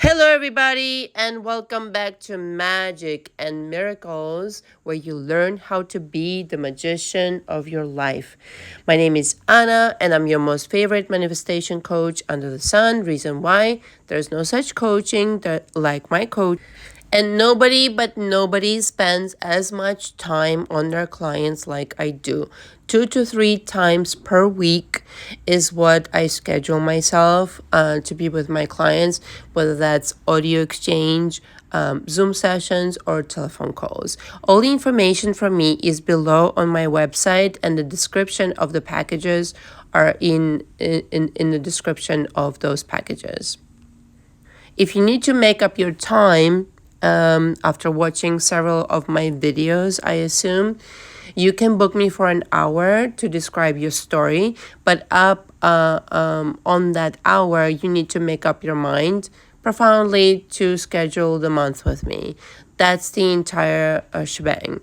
Hello, everybody, and welcome back to Magic and Miracles, where you learn how to be the magician of your life. My name is Anna, and I'm your most favorite manifestation coach under the sun. Reason why there's no such coaching like my coach. And nobody spends as much time on their clients like I do. 2 to 3 times per week is what I schedule myself to be with my clients, whether that's audio exchange, Zoom sessions, or telephone calls. All the information from me is below on my website, and the description of the packages are in the description of those packages. If you need to make up your time, after watching several of my videos, I assume, you can book me for an hour to describe your story. But on that hour, you need to make up your mind profoundly to schedule the month with me. That's the entire shebang.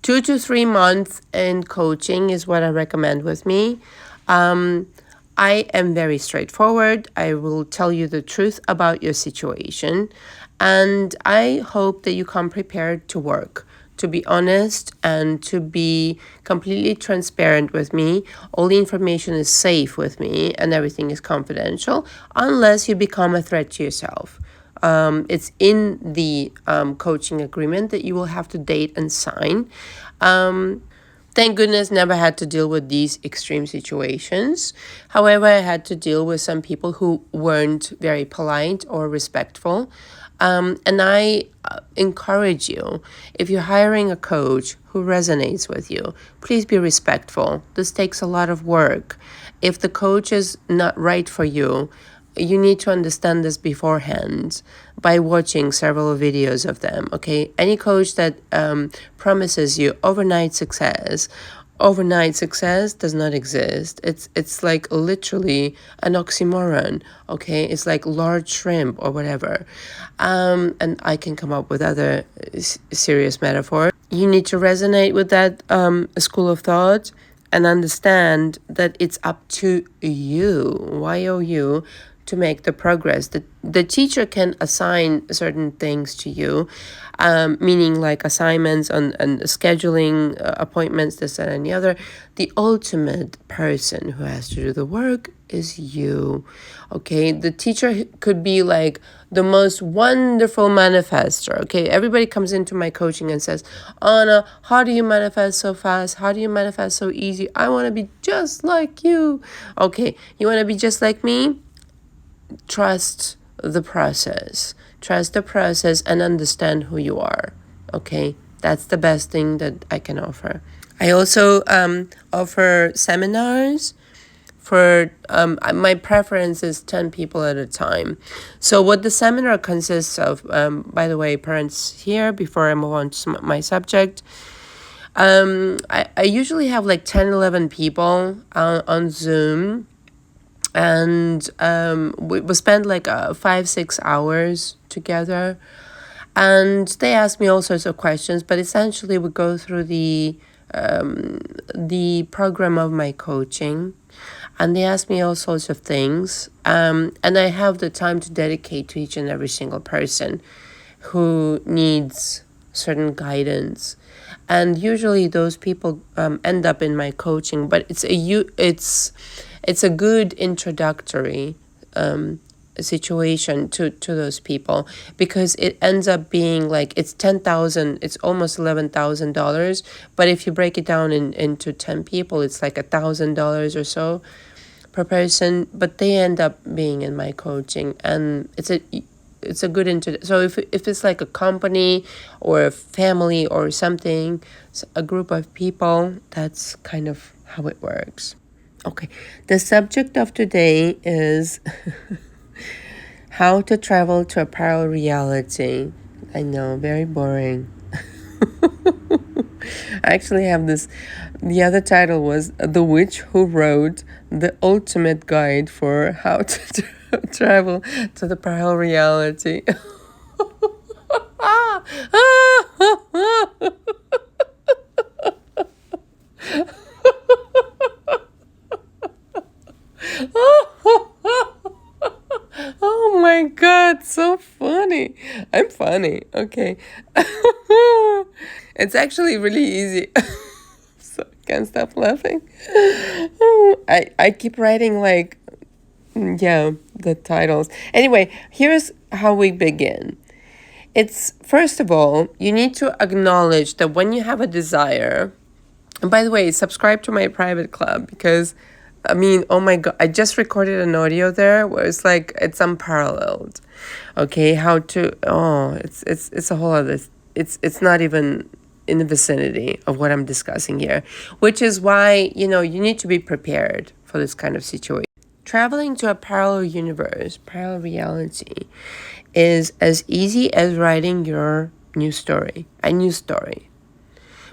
2 to 3 months in coaching is what I recommend with me. I am very straightforward. I will tell you the truth about your situation. And I hope that you come prepared to work, to be honest, and to be completely transparent with me. All the information is safe with me and everything is confidential unless you become a threat to yourself. It's in the coaching agreement that you will have to date and sign. Thank goodness never had to deal with these extreme situations. However, I had to deal with some people who weren't very polite or respectful. And I encourage you, if you're hiring a coach who resonates with you, please be respectful. This takes a lot of work. If the coach is not right for you, you need to understand this beforehand by watching several videos of them, okay? Any coach that promises you overnight success does not exist. It's like literally an oxymoron, okay? It's like large shrimp or whatever. And I can come up with other serious metaphors. You need to resonate with that school of thought and understand that it's up to you, you, to make the progress. The teacher can assign certain things to you, meaning like assignments and scheduling appointments, this and the other. The ultimate person who has to do the work is you, okay? The teacher could be like the most wonderful manifestor, okay? Everybody comes into my coaching and says, Anna, how do you manifest so fast? How do you manifest so easy? I want to be just like you. Okay, you want to be just like me? Trust the process. Trust the process and understand who you are, okay? That's the best thing that I can offer. I also offer seminars for, my preference is 10 people at a time. So what the seminar consists of, by the way, parents here, before I move on to my subject, I usually have like 10, 11 people on Zoom. And we spend like 5-6 hours together. And they ask me all sorts of questions, but essentially we go through the program of my coaching, and they ask me all sorts of things. And I have the time to dedicate to each and every single person who needs certain guidance. And usually those people end up in my coaching, but it's a good introductory situation to those people, because it ends up being like it's almost $11,000. But if you break it down into 10 people, it's like $1,000 or so per person. But they end up being in my coaching, and it's a good so if it's like a company or a family or something, a group of people, that's kind of how it works. Okay, the subject of today is how to travel to a parallel reality. I know, very boring. I actually have this. The other title was The Witch Who Wrote the Ultimate Guide for How to Travel to the Parallel Reality. Oh my God, so funny. I'm funny. Okay. It's actually really easy. So I can't stop laughing. I keep writing like, yeah, the titles. Anyway, here's how we begin. It's, first of all, you need to acknowledge that when you have a desire, and by the way, subscribe to my private club because, I mean, oh my God, I just recorded an audio there where it's like, it's unparalleled. Okay, how to, it's a whole other, it's not even in the vicinity of what I'm discussing here, which is why, you need to be prepared for this kind of situation. Traveling to a parallel universe, parallel reality, is as easy as writing your new story, a new story.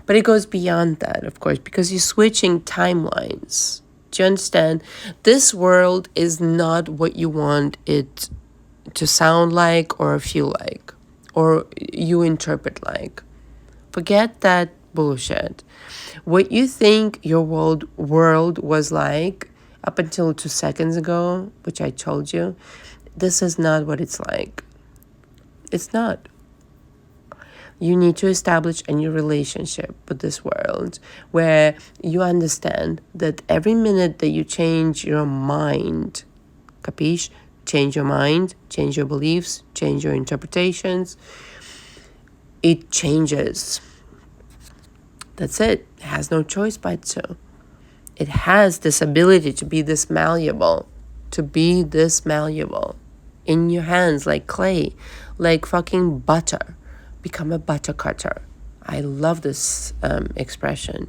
But it goes beyond that, of course, because you're switching timelines. Do you understand? This world is not what you want it to sound like or feel like, or you interpret like. Forget that bullshit. What you think your world was like up until 2 seconds ago, which I told you, this is not what it's like. It's not. You need to establish a new relationship with this world where you understand that every minute that you change your mind, capiche? Change your mind, change your beliefs, change your interpretations, it changes. That's it. It has no choice but to. It has this ability to be this malleable, in your hands like clay, like fucking butter. Become a butter cutter. I love this expression.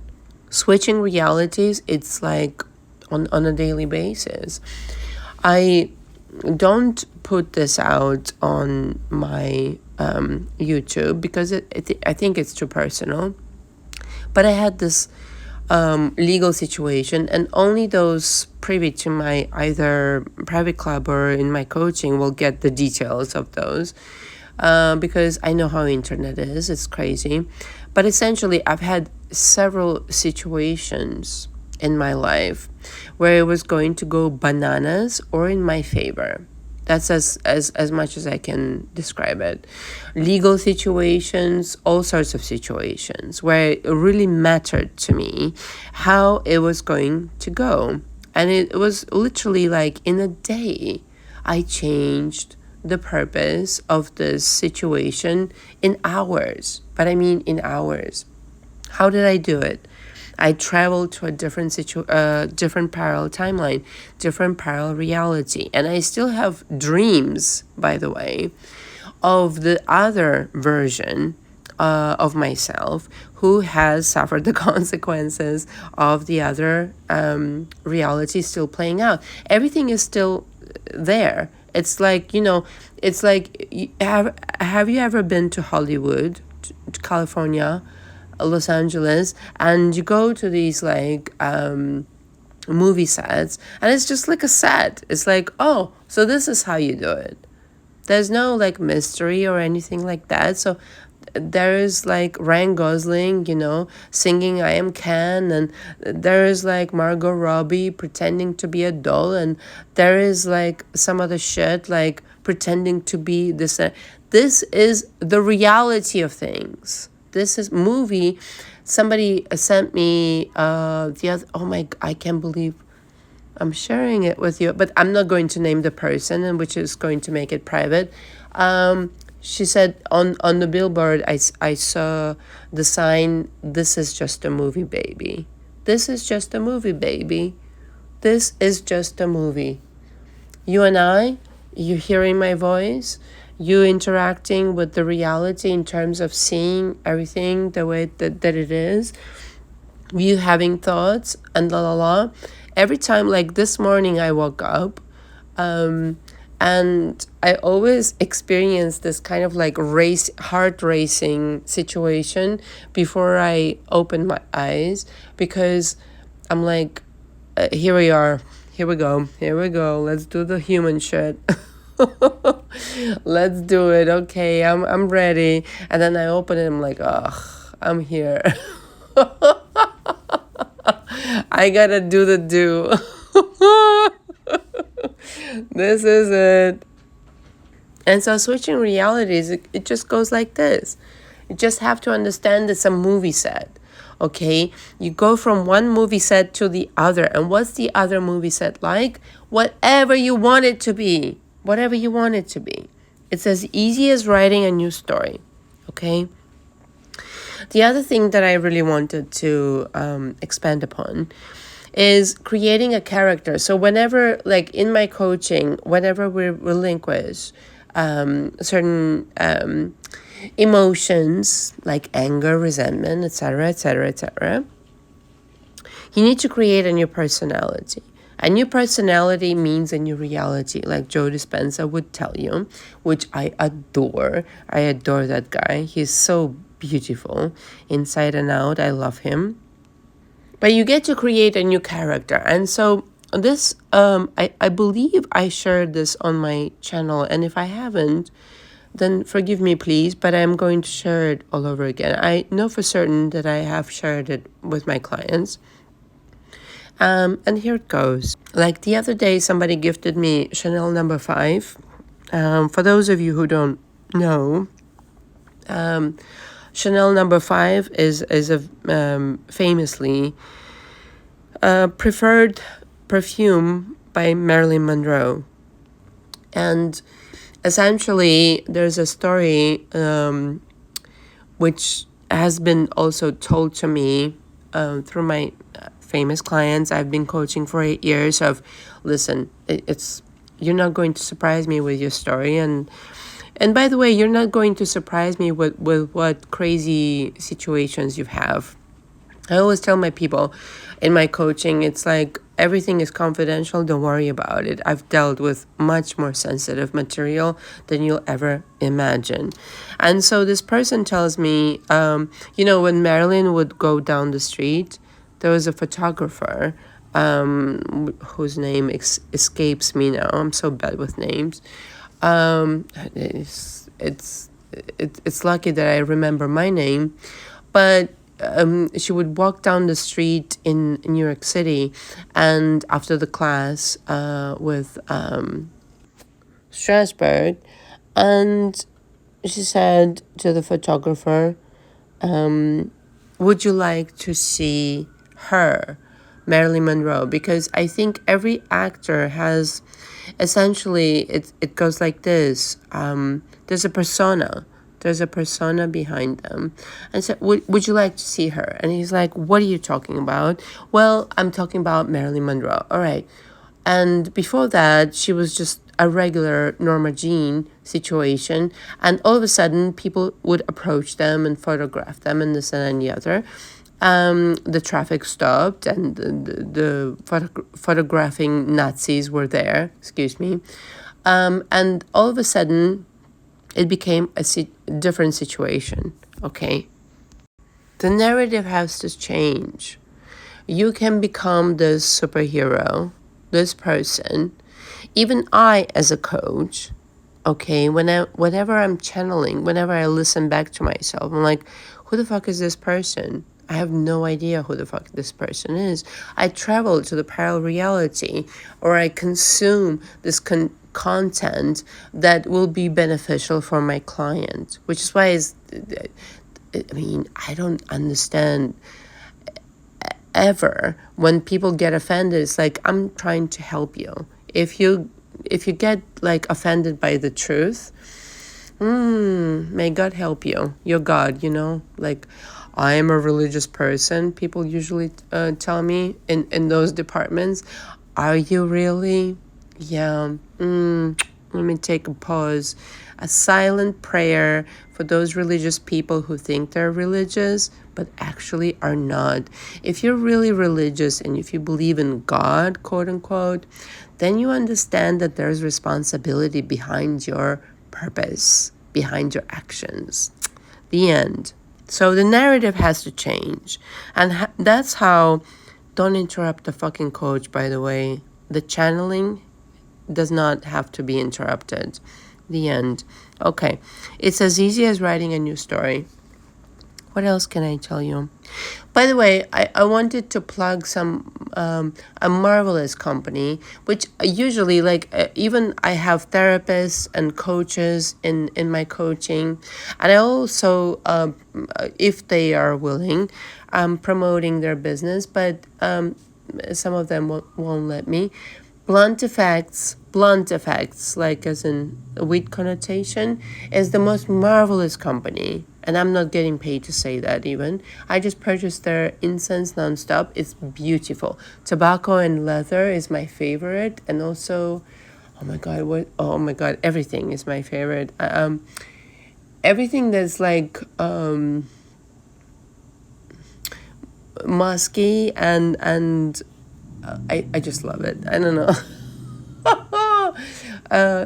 Switching realities, it's like on a daily basis. I don't put this out on my YouTube because I think it's too personal. But I had this legal situation, and only those privy to my either private club or in my coaching will get the details of those. Because I know how internet is. It's crazy. But essentially, I've had several situations in my life where it was going to go bananas or in my favor. That's as much as I can describe it. Legal situations, all sorts of situations where it really mattered to me how it was going to go. And it was literally like in a day, I changed the purpose of this situation in hours. But I mean in hours. How did I do it? I traveled to a different parallel timeline, different parallel reality. And I still have dreams, by the way, of the other version of myself who has suffered the consequences of the other reality still playing out. Everything is still there. It's like, have you ever been to Hollywood, to California, Los Angeles, and you go to these like movie sets, and it's just like a set. It's like, oh, so this is how you do it. There's no like mystery or anything like that. So there is like Ryan Gosling, singing I Am Ken, and there is like Margot Robbie pretending to be a doll, and there is like some other shit like pretending to be this. This is the reality of things. This is movie. Somebody sent me the other. Oh my! I can't believe I'm sharing it with you, but I'm not going to name the person, and which is going to make it private. She said on the billboard, I saw the sign. This is just a movie, baby. This is just a movie, baby. This is just a movie. You and I, you hearing my voice. You interacting with the reality in terms of seeing everything the way that it is, you having thoughts and every time, like this morning I woke up and I always experience this kind of like heart racing situation before I open my eyes, because I'm like, here we are, here we go, let's do the human shit. Let's do it. Okay, I'm ready. And then I open it, I'm like, ugh, I'm here. I gotta do the. This is it. And so switching realities, it just goes like this. You just have to understand it's a movie set. Okay, you go from one movie set to the other. And what's the other movie set like? Whatever you want it to be. Whatever you want it to be. It's as easy as writing a new story. Okay. The other thing that I really wanted to expand upon is creating a character. So whenever, like in my coaching, whenever we relinquish certain emotions like anger, resentment, etc., etc., etc., you need to create a new personality. A new personality means a new reality, like Joe Dispenza would tell you, which I adore. I adore that guy. He's so beautiful inside and out. I love him. But you get to create a new character. And so this, I believe I shared this on my channel. And if I haven't, then forgive me, please. But I'm going to share it all over again. I know for certain that I have shared it with my clients. And here it goes. Like the other day, somebody gifted me Chanel number 5. For those of you who don't know, Chanel number 5 is a famously preferred perfume by Marilyn Monroe. And essentially, there's a story which has been also told to me through my famous clients. I've been coaching for 8 years of, listen, you're not going to surprise me with your story. And by the way, you're not going to surprise me with what crazy situations you have. I always tell my people in my coaching, it's like everything is confidential. Don't worry about it. I've dealt with much more sensitive material than you'll ever imagine. And so this person tells me, when Marilyn would go down the street, there was a photographer whose name escapes me now. I'm so bad with names. It's lucky that I remember my name, but she would walk down the street in New York City, and after the class with Strasbourg, and she said to the photographer, would you like to see her, Marilyn Monroe? Because I think every actor has, essentially, it goes like this. There's a persona. There's a persona behind them. And so, would you like to see her? And he's like, what are you talking about? Well, I'm talking about Marilyn Monroe. All right. And before that, she was just a regular Norma Jean situation. And all of a sudden, people would approach them and photograph them and this and the other. The traffic stopped, and the photographing Nazis were there. Excuse me. And all of a sudden, it became a different situation, okay? The narrative has to change. You can become this superhero, this person. Even I, as a coach, okay, whenever I'm channeling, whenever I listen back to myself, I'm like, who the fuck is this person? I have no idea who the fuck this person is. I travel to the parallel reality, or I consume this content that will be beneficial for my client, which is why I don't understand ever when people get offended. It's like, I'm trying to help you. If you get like offended by the truth, may God help you. You're God, like, I am a religious person. People usually tell me in those departments, are you really? Yeah. Let me take a pause. A silent prayer for those religious people who think they're religious, but actually are not. If you're really religious and if you believe in God, quote unquote, then you understand that there's responsibility behind your purpose, behind your actions. The end. So the narrative has to change. And that's how, don't interrupt the fucking coach, by the way. The channeling does not have to be interrupted. The end. Okay. It's as easy as writing a new story. What else can I tell you? By the way, I wanted to plug a marvelous company, which usually, even I have therapists and coaches in my coaching. And I also, if they are willing, promoting their business, but some of them won't let me. Blunt effects, like as in a weed connotation, is the most marvelous company. And I'm not getting paid to say that even. I just purchased their incense nonstop. It's beautiful. Tobacco and leather is my favorite. And also, oh my God, everything is my favorite. Everything that's like musky and I just love it. I don't know.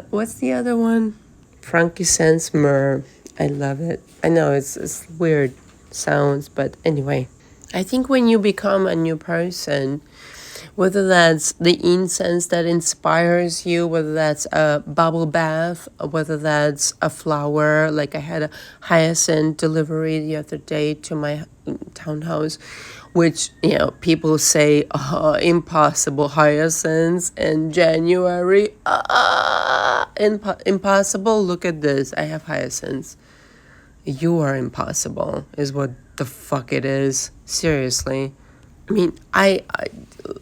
What's the other one? Frankincense, myrrh. I love it. I know it's weird sounds, but anyway. I think when you become a new person, whether that's the incense that inspires you, whether that's a bubble bath, whether that's a flower, like I had a hyacinth delivery the other day to my townhouse, which, people say, impossible hyacinths in January. Impossible. Look at this. I have hyacinths. You are impossible, is what the fuck it is. Seriously. I mean,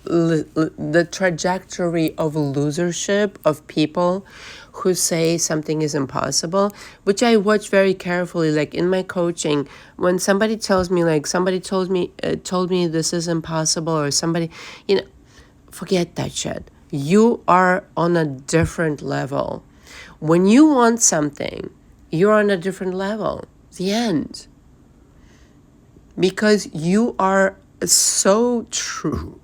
the trajectory of losership of people who say something is impossible, which I watch very carefully, like in my coaching, when somebody tells me, like somebody told me this is impossible, or somebody, forget that shit. You are on a different level. When you want something, you're on a different level. The end. Because you are so true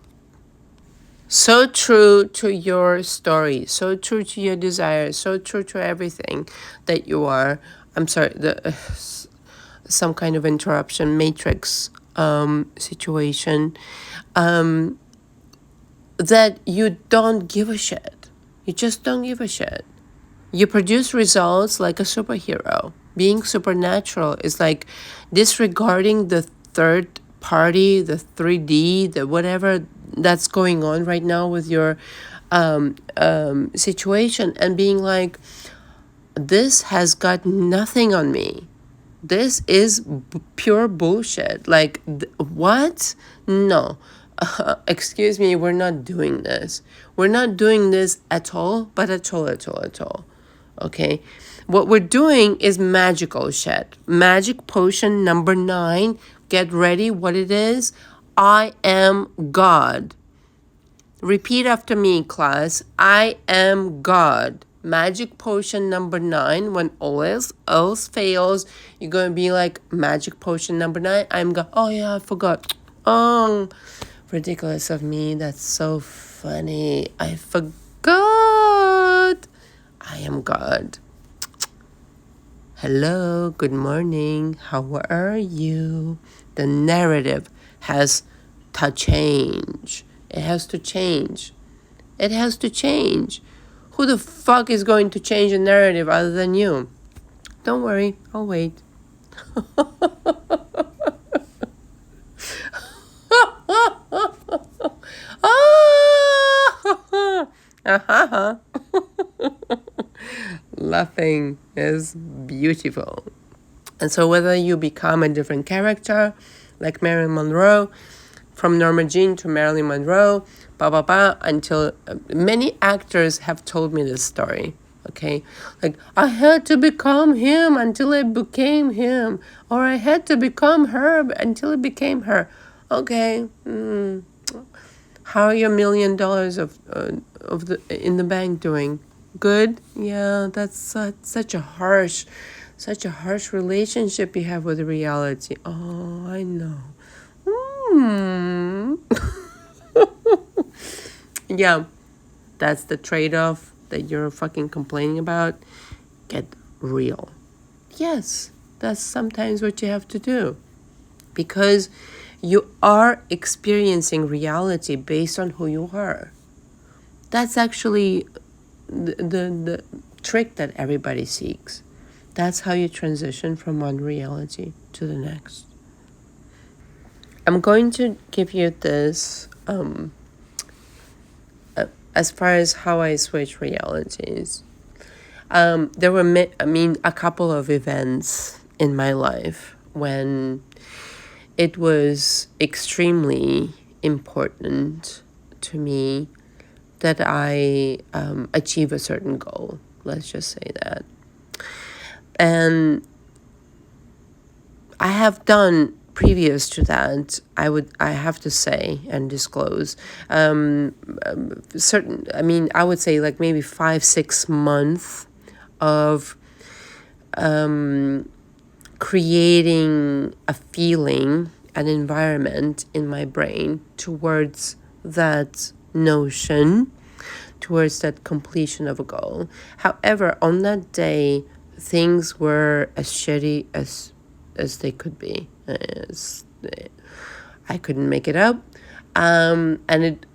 to your story, so true to your desires, so true to everything that you are. I'm sorry, some kind of interruption, matrix situation, that you don't give a shit. You just don't give a shit. You produce results like a superhero. Being supernatural is like disregarding the third party, the 3D, the whatever that's going on right now with your situation, and being like, this has got nothing on me. This is pure bullshit. Like, what? No. Excuse me, we're not doing this. We're not doing this at all, but at all. Okay? What we're doing is magical shit. Magic potion number 9. Get ready. What it is? I am God. Repeat after me, class. I am God. Magic potion number 9. When all else fails, you're going to be like, magic potion number 9. I'm God. Oh, yeah, I forgot. Oh, ridiculous of me. That's so funny. I forgot. I am God. Hello, good morning. How are you? The narrative has to change. It has to change. It has to change. Who the fuck is going to change the narrative other than you? Don't worry, I'll wait. Laughing is beautiful. And so whether you become a different character, like Marilyn Monroe, from Norma Jean to Marilyn Monroe, until many actors have told me this story. Okay, like, I had to become him until I became him, or I had to become her until I became her. Okay, how are your $1 million in the bank doing? Good? Yeah, that's such a harsh relationship you have with reality. Oh, I know. Yeah, that's the trade-off that you're fucking complaining about. Get real. Yes, that's sometimes what you have to do. Because you are experiencing reality based on who you are. That's actually the trick that everybody seeks. That's how you transition from one reality to the next. I'm going to give you this as far as how I switch realities. There were, a couple of events in my life when it was extremely important to me that I achieve a certain goal. Let's just say that. And I have done previous to that, I have to say and disclose certain, I would say like maybe 5-6 months of creating a feeling, an environment in my brain towards that notion, towards that completion of a goal. However, on that day, things were as shitty as they could be. I couldn't make it up. And it,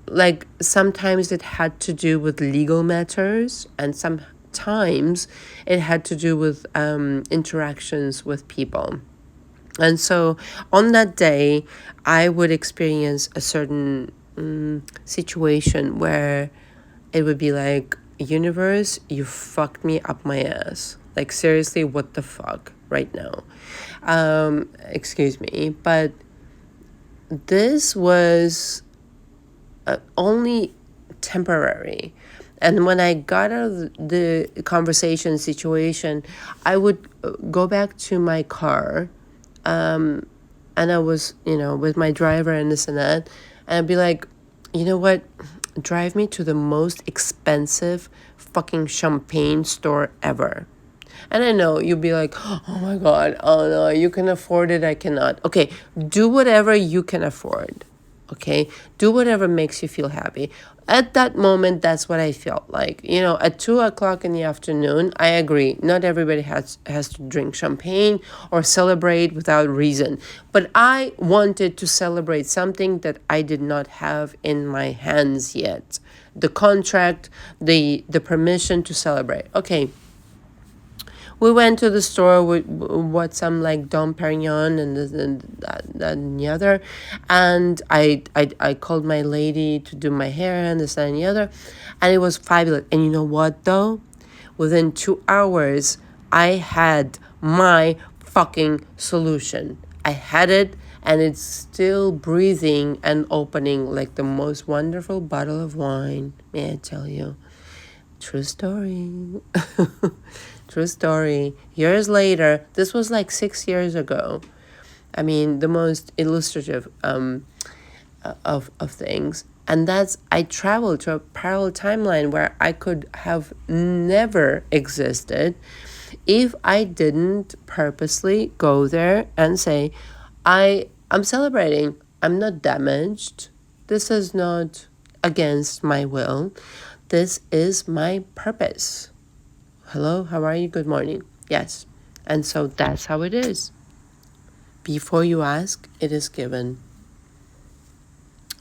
like, sometimes it had to do with legal matters, and sometimes it had to do with interactions with people. And so on that day, I would experience a certain situation where it would be like, universe, you fucked me up my ass. Like, seriously, what the fuck right now? Excuse me. But this was only temporary. And when I got out of the conversation situation, I would go back to my car, and I was, with my driver and this and that, and I'd be like, you know what? Drive me to the most expensive fucking champagne store ever. And I know you'll be like, oh my God, oh no, you can afford it, I cannot. Okay, do whatever you can afford. Okay, do whatever makes you feel happy. At that moment, that's what I felt like. At 2:00 in the afternoon, I agree. Not everybody has to drink champagne or celebrate without reason. But I wanted to celebrate something that I did not have in my hands yet. The contract, the permission to celebrate. Okay. We went to the store with what some like Dom Perignon and that and the other, and I called my lady to do my hair and this and the other, and it was fabulous. And you know what though? Within 2 hours, I had my fucking solution. I had it, and it's still breathing and opening like the most wonderful bottle of wine. May I tell you? True story. True story. Years later, this was like 6 years ago. The most illustrative of things. And I traveled to a parallel timeline where I could have never existed if I didn't purposely go there and say, I'm celebrating. I'm not damaged. This is not against my will. This is my purpose. Hello, how are you? Good morning. Yes. And so that's how it is. Before you ask, it is given.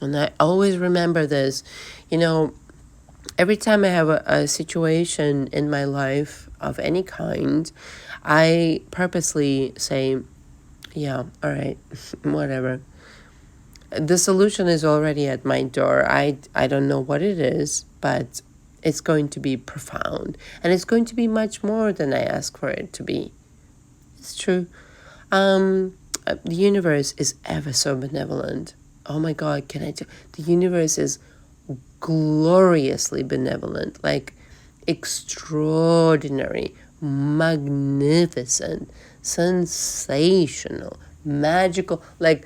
And I always remember this. Every time I have a situation in my life of any kind, I purposely say, yeah, all right, whatever. The solution is already at my door. I don't know what it is, but it's going to be profound. And it's going to be much more than I ask for it to be. It's true. The universe is ever so benevolent. Oh my God, can I tell? The universe is gloriously benevolent, like extraordinary, magnificent, sensational, magical, like,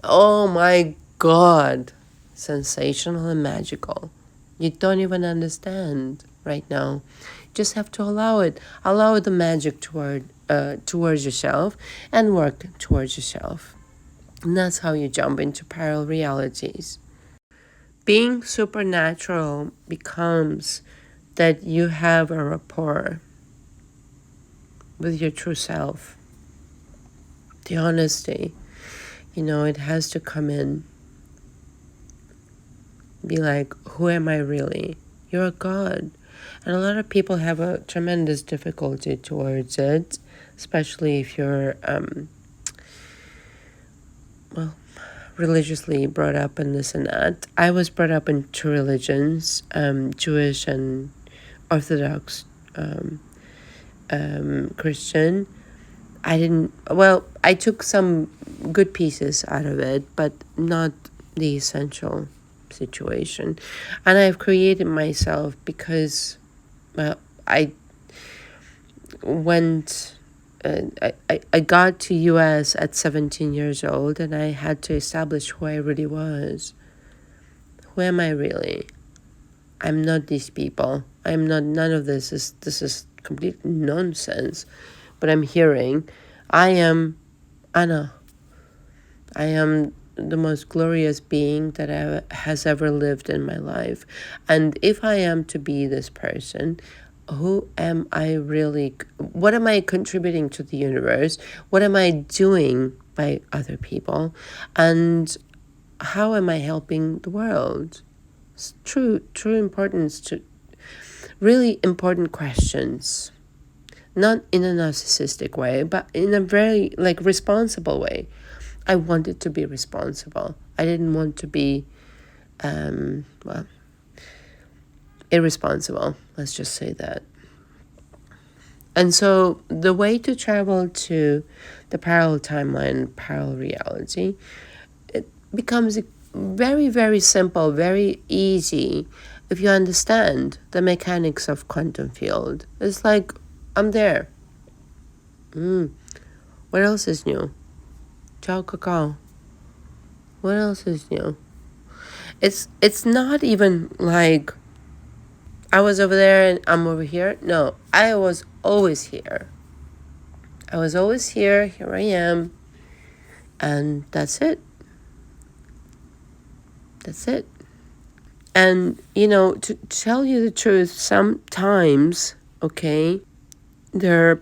oh my God, sensational and magical. You don't even understand right now. You just have to allow it. Allow the magic towards yourself and work towards yourself. And that's how you jump into parallel realities. Being supernatural becomes that you have a rapport with your true self. The honesty, it has to come in. Be like, who am I really? You're a God. And a lot of people have a tremendous difficulty towards it, especially if you're, religiously brought up and this and that. I was brought up in two religions, Jewish and Orthodox, Christian. I took some good pieces out of it, but not the essential situation. And I've created myself because I went, I got to US at 17 years old, and I had to establish who I really was. Who am I really? I'm not these people. I'm not, none of this is complete nonsense. But I'm hearing, I am Anna. I am the most glorious being that has ever lived in my life. And if I am to be this person, who am I really? What am I contributing to the universe? What am I doing by other people? And how am I helping the world? It's true importance to really important questions. Not in a narcissistic way, but in a very responsible way. I wanted to be responsible. I didn't want to be, irresponsible. Let's just say that. And so the way to travel to the parallel timeline, parallel reality, it becomes very, very simple, very easy if you understand the mechanics of quantum field. It's like, I'm there. What else is new? Ciao, cacao. What else is new? It's not even like I was over there and I'm over here. No, I was always here. I was always here. Here I am. And that's it. That's it. And, to tell you the truth, sometimes, okay, there are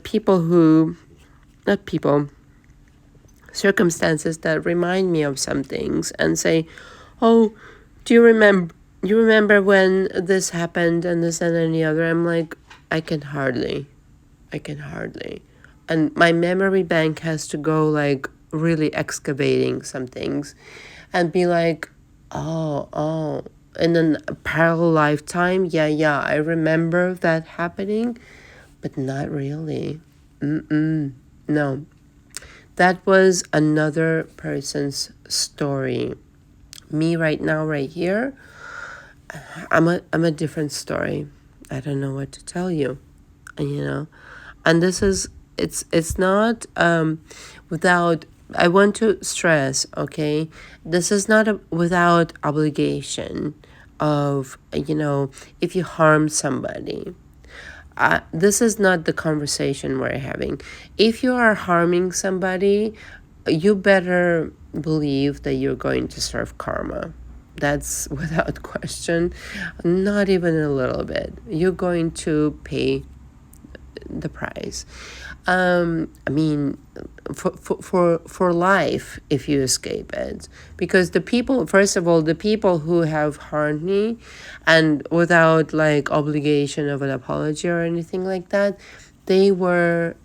circumstances that remind me of some things and say, oh, do you remember when this happened and this and any other? I'm like, I can hardly. And my memory bank has to go really excavating some things and be like, oh. And then a parallel lifetime, yeah, I remember that happening, but not really. No. That was another person's story. Me right now, right here, I'm a different story. I don't know what to tell you, And this is, it's not without, I want to stress, okay, this is not without obligation of, if you harm somebody. This is not the conversation we're having. If you are harming somebody, you better believe that you're going to serve karma. That's without question. Not even a little bit. You're going to pay the price. For life, if you escape it, because the people who have harmed me, and without obligation of an apology or anything like that, they were,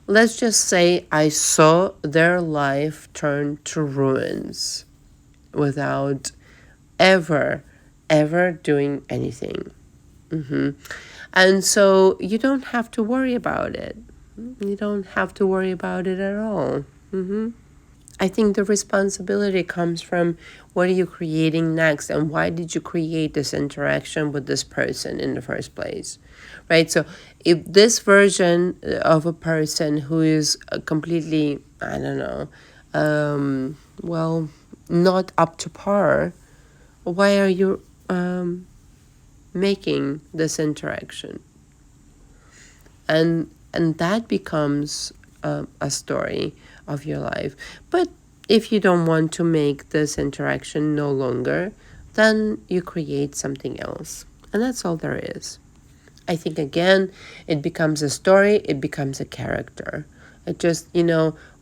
let's just say, I saw their life turn to ruins without ever doing anything. And so you don't have to worry about it. You don't have to worry about it at all. I think the responsibility comes from, what are you creating next, and why did you create this interaction with this person in the first place, right? So if this version of a person who is completely, I don't know, not up to par, why are you making this interaction? And that becomes a story of your life. But if you don't want to make this interaction no longer, then you create something else. And that's all there is. I think, again, it becomes a story, it becomes a character. It just,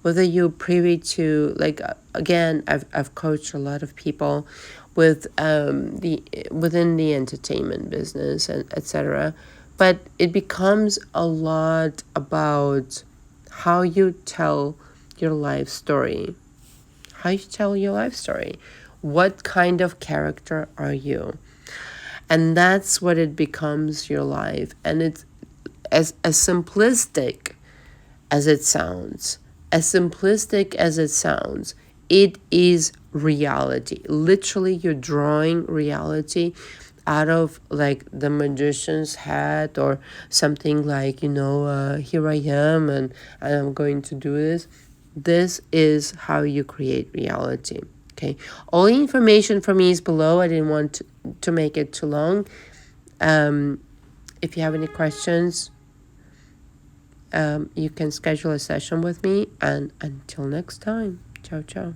whether you're privy to, again, I've coached a lot of people with within the entertainment business and etc. But it becomes a lot about how you tell your life story. how you tell your life story. What kind of character are you? And that's what it becomes your life. And it's as simplistic as it sounds, it is reality. Literally, you're drawing reality out of like the magician's hat or something like, here I am and I'm going to do this. This is how you create reality. Okay. All the information for me is below. I didn't want to make it too long. If you have any questions, you can schedule a session with me. And until next time, ciao, ciao.